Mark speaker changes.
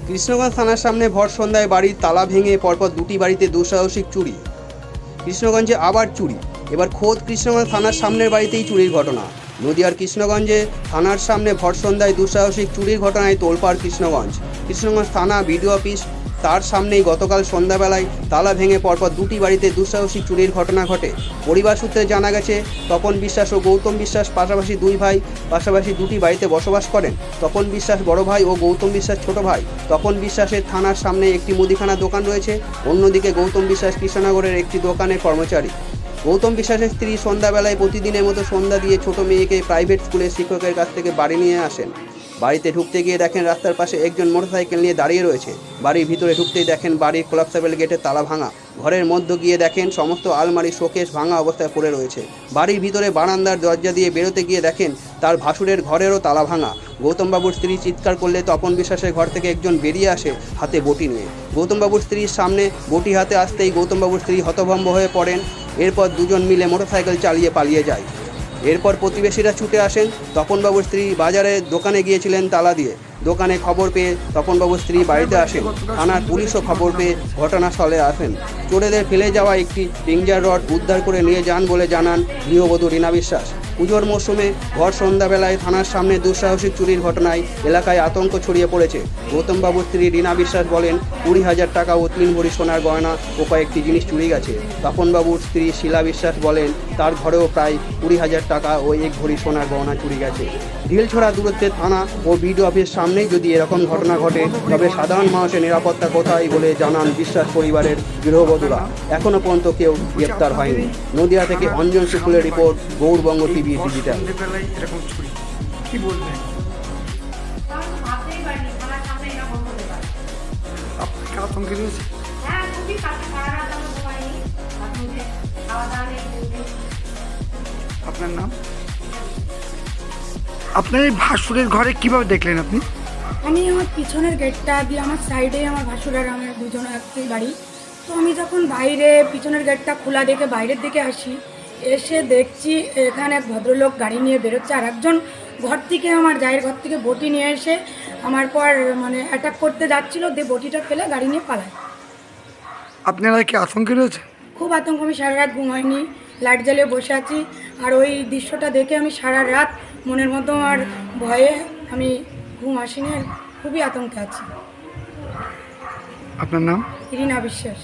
Speaker 1: কৃষ্ণগঞ্জ থানার সামনে ভর সন্ধ্যায় বাড়ির তালা ভেঙে পরপর দুটি বাড়িতে দুঃসাহসিক চুরি। কৃষ্ণগঞ্জে আবার চুরি, এবার খোদ কৃষ্ণগঞ্জ থানার সামনের বাড়িতেই চুরির ঘটনা। নদিয়ার কৃষ্ণগঞ্জে থানার সামনে ভর সন্ধ্যায় দুঃসাহসিক চুরির ঘটনায় তোলপাড় কৃষ্ণগঞ্জ থানা বিডিও অফিস তার সামনেই গতকাল সন্ধ্যাবেলায় তালা ভেঙে পরপর দুটি বাড়িতে দুঃসাহসিক চুরির ঘটনা ঘটে। পরিবার সূত্রে জানা গেছে, তপন বিশ্বাস ও গৌতম বিশ্বাস পাশাপাশি দুই ভাই পাশাপাশি দুটি বাড়িতে বসবাস করেন। তপন বিশ্বাস বড় ভাই ও গৌতম বিশ্বাস ছোট ভাই। তপন বিশ্বাসের থানার সামনে একটি মুদিখানা দোকান রয়েছে, অন্যদিকে গৌতম বিশ্বাস কৃষ্ণনগরের একটি দোকানের কর্মচারী। গৌতম বিশ্বাসের স্ত্রী সন্ধ্যাবেলায় প্রতিদিনের মতো সন্ধ্যা দিয়ে ছোট মেয়েকে প্রাইভেট স্কুলের শিক্ষকের কাছ থেকে বাড়ি নিয়ে আসেন। বাড়িতে ঢুকতে গিয়ে দেখেন রাস্তার পাশে একজন মোটরসাইকেল নিয়ে দাঁড়িয়ে রয়েছে। বাড়ির ভিতরে ঢুকতেই দেখেন বাড়ির কোলাপসেবল গেটে তালা ভাঙা। ঘরের মধ্যে গিয়ে দেখেন সমস্ত আলমারি শোকেস ভাঙা অবস্থায় পড়ে রয়েছে। বাড়ির ভিতরে বারান্দার দরজা দিয়ে বেরোতে গিয়ে দেখেন তার ভাসুরের ঘরেরও তালা ভাঙা। গৌতমবাবুর স্ত্রী চিৎকার করলে তপন বিশ্বাসের ঘর থেকে একজন বেরিয়ে আসে হাতে বটি নিয়ে। গৌতমবাবুর স্ত্রীর সামনে বটি হাতে আসতেই গৌতমবাবুর স্ত্রী হতভম্ব হয়ে পড়েন। এরপর দুজন মিলে মোটরসাইকেল চালিয়ে পালিয়ে যায়। এরপর প্রতিবেশীরা ছুটে আসেন। তপনবাবুর স্ত্রী বাজারে দোকানে গিয়েছিলেন তালা দিয়ে। দোকানে খবর পেয়ে তপনবাবুর স্ত্রী বাড়িতে আসেন। থানার পুলিশও খবর পেয়ে ঘটনাস্থলে আসেন। চোরেদের ফেলে যাওয়া একটি পিঞ্জার রড উদ্ধার করে নিয়ে যান বলে জানান গৃহবধূ রীনা বিশ্বাস। পুজোর মরশুমে ভর সন্ধ্যাবেলায় থানার সামনে দুঃসাহসিক চুরির ঘটনায় এলাকায় আতঙ্ক ছড়িয়ে পড়েছে। গৌতমবাবুর স্ত্রী রীনা বিশ্বাস বলেন 20,000 টাকা ও 3 ভরি সোনার গয়না ও কয়েকটি জিনিস চুরি গেছে। তপনবাবুর স্ত্রী শিলা বিশ্বাস বলেন তার ঘরেও প্রায় 20,000 টাকা ও 1 ভরি সোনার গয়না চুরি গেছে। ঢিলছড়া দূরত্বে থানা ও বিডিও অফিস সামনেই যদি এরকম ঘটনা ঘটে তবে সাধারণ মানুষের নিরাপত্তা কোথায় বলে জানান বিশ্বাস পরিবারের গৃহবধূরা। এখনও পর্যন্ত কেউ গ্রেপ্তার হয়নি। নদিয়া থেকে অঞ্জন শুক্লের রিপোর্ট, গৌরবঙ্গ টিভি ডিজিটাল।
Speaker 2: আপনার নাম? আপনার এই ভাসুরের ঘরে কিভাবে দেখলেন আপনি?
Speaker 3: আমি আমার পিছনের গেটটা দিয়ে আমার সাইডে আমার ভাসুর আর আমার দুজনে একই বাড়ি। তো আমি যখন বাইরে পিছনের গেটটা খোলা দেখে বাইরের দিকে আসি, এসে দেখছি এখানে এক ভদ্রলোক গাড়ি নিয়ে বেরোচ্ছে, আর একজন ঘর থেকে আমার জায়ের ঘর থেকে বটি নিয়ে এসে আমার পর অ্যাটাক করতে যাচ্ছিলো, দিয়ে বটিটা ফেলে গাড়ি নিয়ে পালায়।
Speaker 2: আপনারা কি আতঙ্কে রয়েছে?
Speaker 3: খুব আতঙ্ক, আমি সারা রাত ঘুম হয়নি, লাইট জ্বালিয়ে বসে আছি। আর ওই দৃশ্যটা দেখে আমি সারা রাত মনের মতো আর ভয়ে আমি ঘুম আসিনি, খুবই আতঙ্কে আছি।
Speaker 2: আপনার নাম?
Speaker 3: রীনা বিশ্বাস।